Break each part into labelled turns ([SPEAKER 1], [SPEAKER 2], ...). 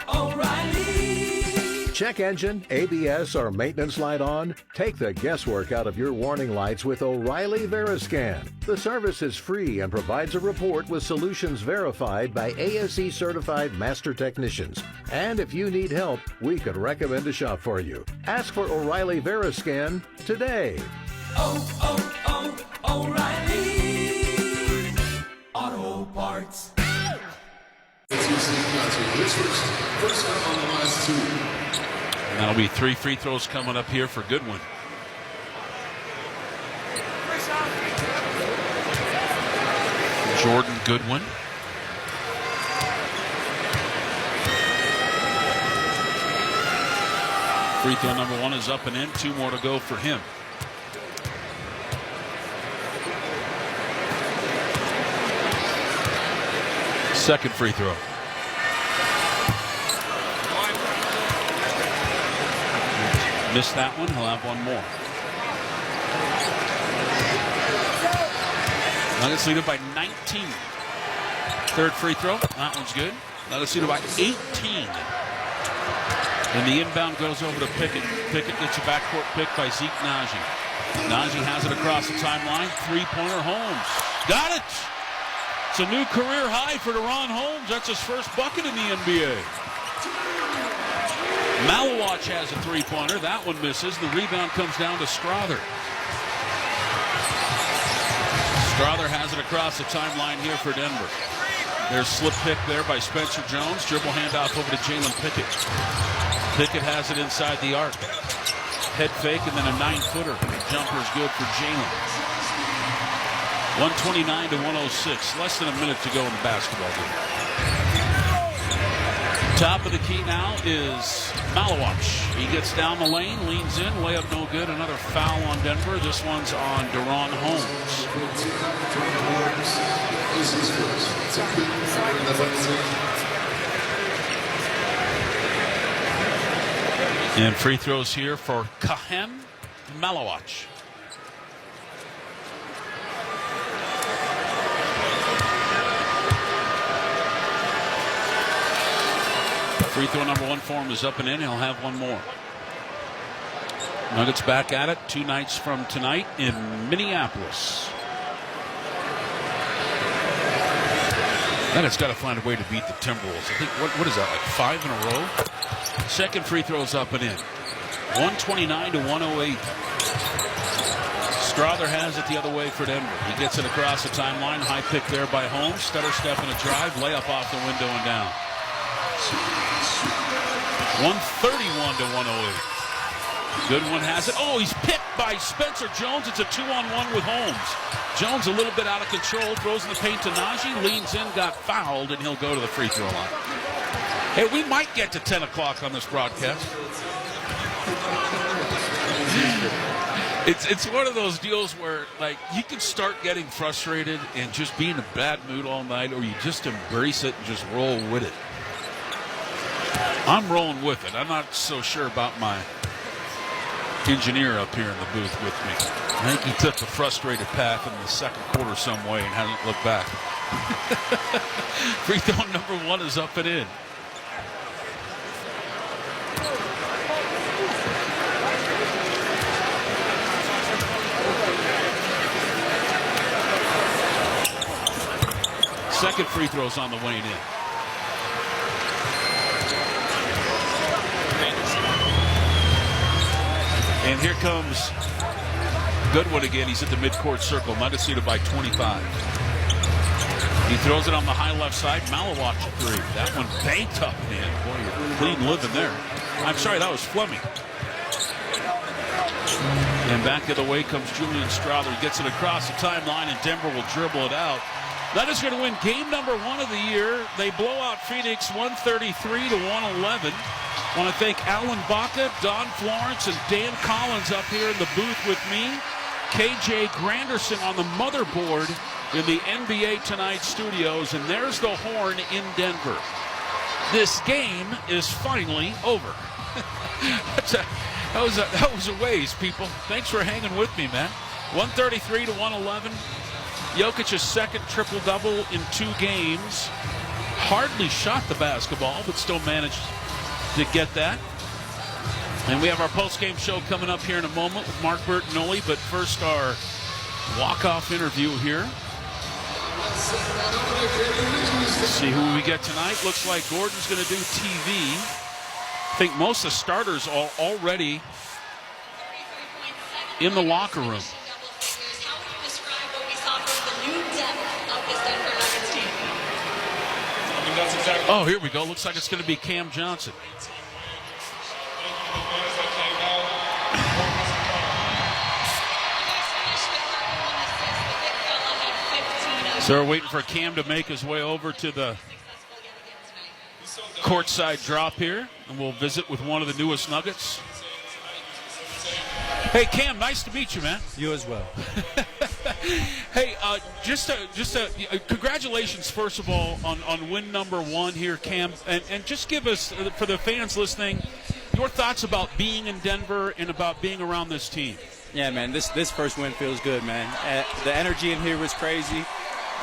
[SPEAKER 1] O'Reilly.
[SPEAKER 2] Check engine, ABS, or maintenance light on? Take the guesswork out of your warning lights with O'Reilly Veriscan. The service is free and provides a report with solutions verified by ASE certified master technicians. And if you need help, we could recommend a shop for you. Ask for O'Reilly Veriscan today.
[SPEAKER 1] O'Reilly Auto Parts.
[SPEAKER 3] First up on the last two.
[SPEAKER 4] And that'll be 3 free throws coming up here for Goodwin. Jordan Goodwin. Free throw number 1 is up and in. 2 more to go for him. Second free throw. Missed that one. He'll have one more. Nuggets lead it by 19. Third free throw. That one's good. Nuggets lead it by 18. And the inbound goes over to Pickett. Pickett gets a backcourt pick by Zeke Naji. Naji has it across the timeline. Three-pointer. Holmes. Got it! It's a new career high for DeRon Holmes. That's his first bucket in the NBA. Malawach has a three-pointer. That one misses. The rebound comes down to Strother. Strother has it across the timeline here for Denver. There's slip pick there by Spencer Jones. Dribble handoff over to Jalen Pickett. Pickett has it inside the arc. Head fake and then a 9-footer. Jumper's good for Jalen. 129 to 106. Less than a minute to go in the basketball game. Top of the key now is Malawach. He gets down the lane, leans in, layup no good. Another foul on Denver. This one's on DeRon Holmes. And free throws here for Kahem Malawach. Free throw number 1 for him is up and in. He'll have one more. Nuggets back at it 2 nights from tonight in Minneapolis. Nuggets got to find a way to beat the Timberwolves. I think, what is that, like 5 in a row? Second free throw's up and in. 129 to 108. Strother has it the other way for Denver. He gets it across the timeline. High pick there by Holmes. Stutter step and a drive. Layup off the window and down. 131 to 108. Goodwin has it. Oh, he's picked by Spencer Jones. It's a 2-on-1 with Holmes. Jones a little bit out of control. Throws in the paint to Naji. Leans in, got fouled, and he'll go to the free throw line. Hey, we might get to 10 o'clock on this broadcast. It's one of those deals where, like, you can start getting frustrated and just be in a bad mood all night, or you just embrace it and just roll with it. I'm rolling with it. I'm not so sure about my engineer up here in the booth with me. I think he took the frustrated path in the second quarter some way and hasn't looked back. Free throw number 1 is up and in. Second free throw's on the way in. And here comes Goodwin again. He's at the midcourt circle. Nuggets lead it by 25. He throws it on the high left side. Malawach a 3. That one banked up and in. Boy, you're clean living there. I'm sorry, that was Fleming. And back the other way comes Julian Strother. He gets it across the timeline, and Denver will dribble it out. Nuggets going to win game number 1 of the year. They blow out Phoenix 133 to 111. I want to thank Alan Baca, Don Florence, and Dan Collins up here in the booth with me. KJ Granderson on the motherboard in the NBA Tonight studios. And there's the horn in Denver. This game is finally over. That was a ways, people. Thanks for hanging with me, man. 133 to 111. Jokic's second triple-double in 2 games. hardly shot the basketball, but still managed to get that. And we have our post-game show coming up here in a moment with Mark Bertinoli, but first our walk-off interview here. Let's see who we get tonight. Looks like Gordon's going to do TV. I think most of the starters are already in the locker room. Oh, here we go. Looks like it's going to be Cam Johnson. So we're waiting for Cam to make his way over to the courtside drop here, and we'll visit with one of the newest Nuggets. Hey, Cam, nice to meet you, man.
[SPEAKER 5] You as well.
[SPEAKER 4] Hey, congratulations, first of all, on win number 1 here, Cam. And just give us, for the fans listening, your thoughts about being in Denver and about being around this team.
[SPEAKER 5] Yeah, man, this first win feels good, man. The energy in here was crazy.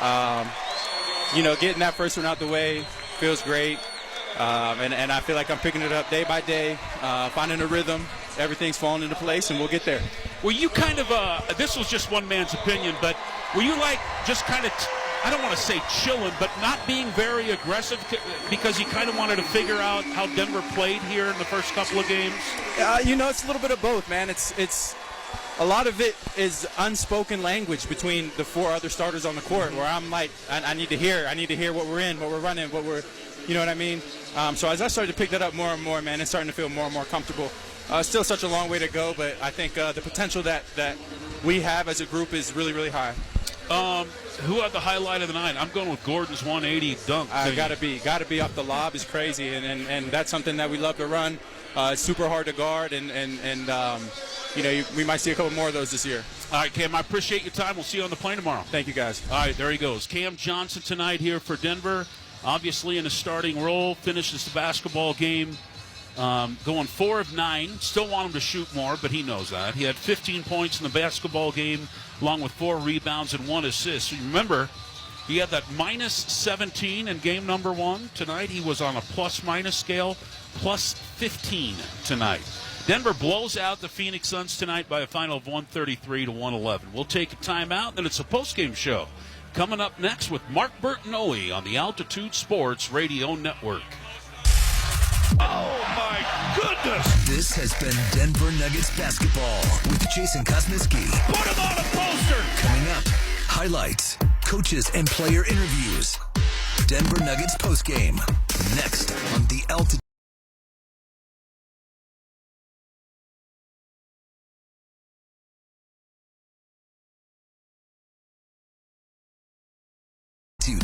[SPEAKER 5] Getting that first one out the way feels great. And I feel like I'm picking it up day by day, finding a rhythm. Everything's falling into place, and we'll get there.
[SPEAKER 4] Were you kind of, this was just one man's opinion, but were you like just kind of, I don't want to say chilling, but not being very aggressive because you kind of wanted to figure out how Denver played here in the first couple of games?
[SPEAKER 5] It's a little bit of both, man. It's a lot of it is unspoken language between the 4 other starters on the court where I'm like, I need to hear what we're in, what we're running, what we're, you know what I mean? So as I started to pick that up more and more, man, it's starting to feel more and more comfortable. Still such a long way to go, but I think the potential that we have as a group is really, really high.
[SPEAKER 4] Who had the highlight of the night? I'm going with Gordon's 180 dunk.
[SPEAKER 5] Got to be off the lob is crazy, and that's something that we love to run. It's super hard to guard, and we might see a couple more of those this year.
[SPEAKER 4] All right, Cam, I appreciate your time. We'll see you on the plane tomorrow.
[SPEAKER 5] Thank you, guys.
[SPEAKER 4] All right, there he goes. Cam Johnson tonight here for Denver, obviously in a starting role, finishes the basketball game. Going 4 of 9. Still want him to shoot more, but he knows that. He had 15 points in the basketball game, along with 4 rebounds and 1 assist. So remember, he had that minus 17 in game number 1. Tonight he was on a plus-minus scale, plus 15 tonight. Denver blows out the Phoenix Suns tonight by a final of 133-111. We'll take a timeout, then it's a postgame show. Coming up next with Mark Bertinoli on the Altitude Sports Radio Network.
[SPEAKER 1] Oh my goodness!
[SPEAKER 6] This has been Denver Nuggets basketball with Jason Kosmiski.
[SPEAKER 1] Put him on a poster!
[SPEAKER 6] Coming up, highlights, coaches, and player interviews. Denver Nuggets postgame. Next on the Altitude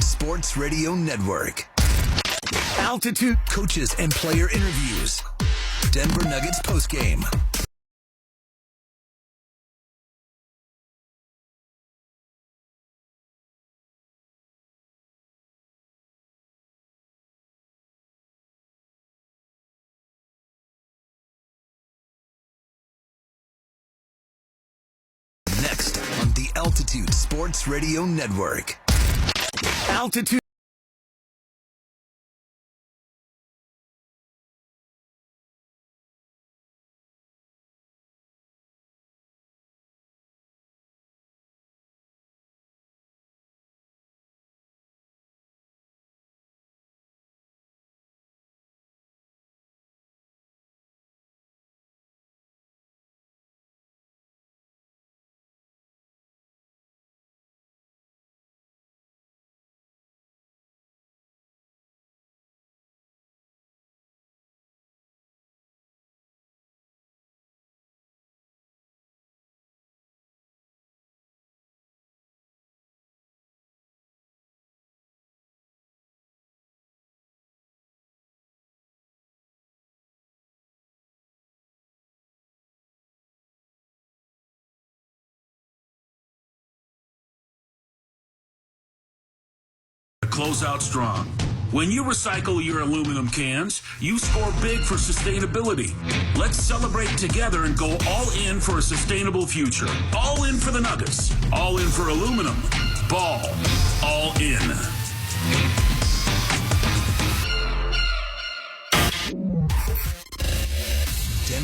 [SPEAKER 6] Sports Radio Network. Altitude coaches and player interviews. Denver Nuggets postgame. Next on the Altitude Sports Radio Network. Altitude.
[SPEAKER 7] Close out strong. When you recycle your aluminum cans, you score big for sustainability. Let's celebrate together and go all in for a sustainable future. All in for the Nuggets. All in for aluminum. Ball. All in.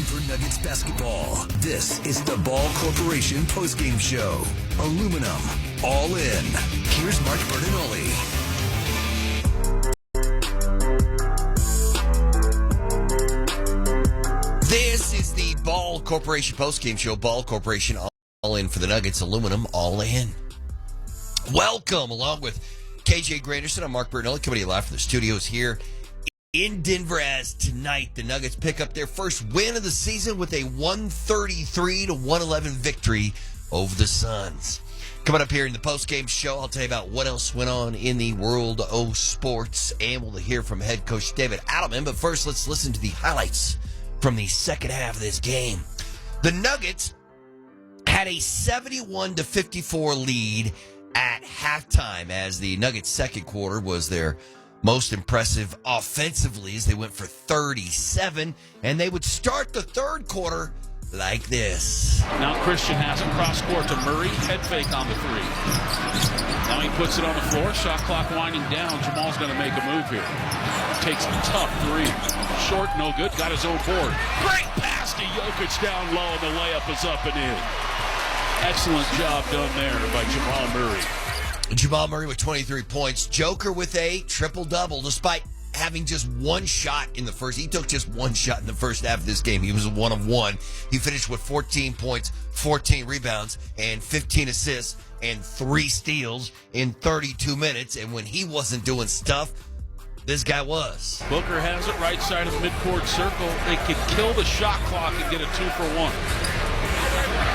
[SPEAKER 6] Denver Nuggets basketball. This is the Ball Corporation postgame show. Aluminum, all in. Here's Mark Bertinoli.
[SPEAKER 8] This is the Ball Corporation postgame show. Ball Corporation, all in for the Nuggets. Aluminum, all in. Welcome, along with KJ Granderson. I'm Mark Bertinoli, coming to you live from the studios here in Denver, as tonight the Nuggets pick up their first win of the season with a 133-111 victory over the Suns. Coming up here in the postgame show, I'll tell you about what else went on in the world of sports, and we'll hear from head coach David Adelman. But first, let's listen to the highlights from the second half of this game. The Nuggets had a 71-54 lead at halftime, as the Nuggets' second quarter was their most impressive offensively, as they went for 37, and they would start the third quarter like this.
[SPEAKER 4] Now Christian has it cross court to Murray, head fake on the three. Now he puts it on the floor, shot clock winding down. Jamal's going to make a move here. Takes a tough three. Short, no good, got his own board. Great pass to Jokic down low, and the layup is up and in. Excellent job done there by Jamal Murray.
[SPEAKER 8] Jamal Murray with 23 points. Joker with a triple-double, despite having just one shot in the first. He took just one shot in the first half of this game. He was 1 of 1. He finished with 14 points, 14 rebounds, and 15 assists, and 3 steals in 32 minutes. And when he wasn't doing stuff, this guy was.
[SPEAKER 4] Booker has it right side of the midcourt circle. They could kill the shot clock and get a 2-for-1.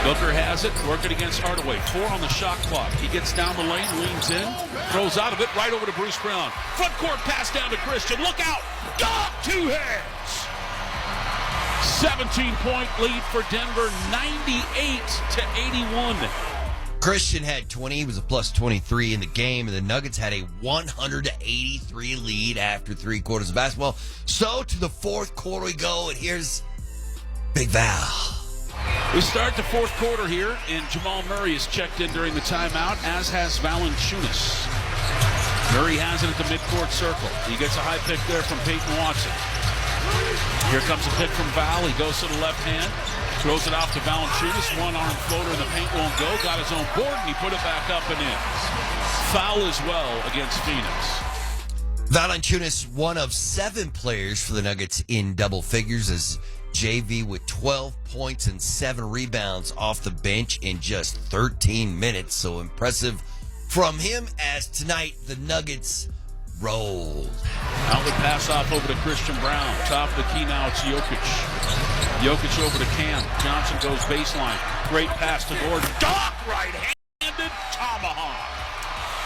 [SPEAKER 4] Booker has it, working against Hardaway. 4 on the shot clock. He gets down the lane, leans in, throws out of it, right over to Bruce Brown. Front court pass down to Christian. Look out! Dog, 2 hands! 17-point lead for Denver, 98-81.
[SPEAKER 8] Christian had 20. He was a plus 23 in the game, and the Nuggets had a 183 lead after 3 quarters of basketball. So to the fourth quarter we go, and here's Big Val.
[SPEAKER 4] We start the fourth quarter here, and Jamal Murray is checked in during the timeout, as has Valanciunas. Murray has it at the midcourt circle. He gets a high pick there from Peyton Watson. Here comes a pick from Val. He goes to the left hand, throws it off to Valanciunas. One-arm floater in the paint won't go. Got his own board, and he put it back up and in. Foul as well against Phoenix.
[SPEAKER 8] Valanciunas, one of 7 players for the Nuggets in double figures, as JV with 12 points and 7 rebounds off the bench in just 13 minutes. So impressive from him, as tonight the Nuggets rolled.
[SPEAKER 4] Outlet pass off over to Christian Brown. Top of the key now, it's Jokic. Jokic over to Cam. Johnson goes baseline. Great pass to Gordon. Doc right-handed tomahawk.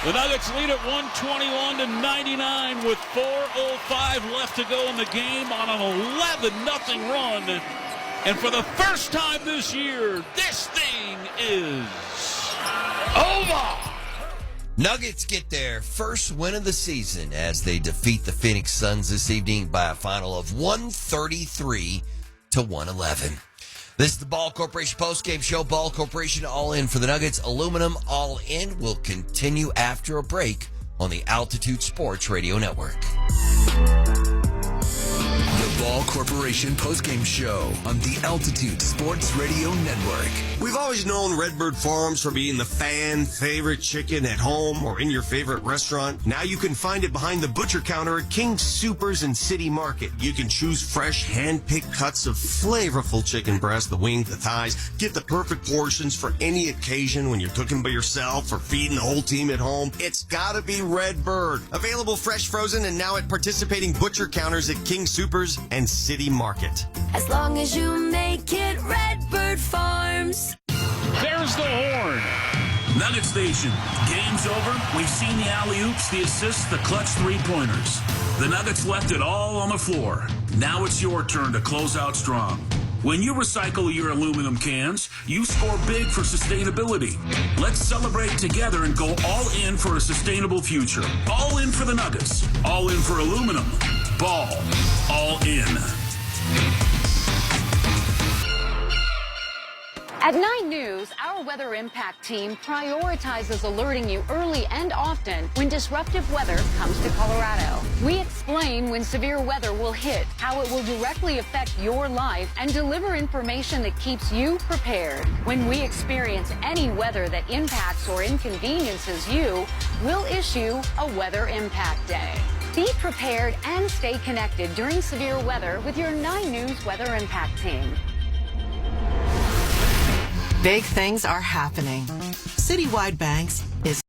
[SPEAKER 4] The Nuggets lead at 121-99 with 4:05 left to go in the game on an 11-0 run. And for the first time this year, this thing is over.
[SPEAKER 8] Nuggets get their first win of the season as they defeat the Phoenix Suns this evening by a final of 133-111. This is the Ball Corporation postgame show. Ball Corporation, all in for the Nuggets. Aluminum, all in, will continue after a break on the Altitude Sports Radio Network.
[SPEAKER 6] The Ball Corporation postgame show on the Altitude Sports Radio Network.
[SPEAKER 9] We've always known Redbird Farms for being the fan favorite chicken at home or in your favorite restaurant. Now you can find it behind the butcher counter at King Soopers and City Market. You can choose fresh, hand-picked cuts of flavorful chicken breast, the wings, the thighs. Get the perfect portions for any occasion when you're cooking by yourself or feeding the whole team at home. It's gotta be Redbird. Available fresh, frozen, and now at participating butcher counters at King Soopers and City Market.
[SPEAKER 10] As long as you make it Redbird Farms.
[SPEAKER 4] There's the horn.
[SPEAKER 7] Nuggets Nation, game's over. We've seen the alley-oops, the assists, the clutch three-pointers. The Nuggets left it all on the floor. Now it's your turn to close out strong. When you recycle your aluminum cans, you score big for sustainability. Let's celebrate together and go all in for a sustainable future. All in for the Nuggets. All in for aluminum. Ball. All in.
[SPEAKER 11] At 9 News, our Weather Impact team prioritizes alerting you early and often when disruptive weather comes to Colorado. We explain when severe weather will hit, how it will directly affect your life, and deliver information that keeps you prepared. When we experience any weather that impacts or inconveniences you, we'll issue a Weather Impact Day. Be prepared and stay connected during severe weather with your 9 News Weather Impact team.
[SPEAKER 12] Big things are happening. Citywide Banks is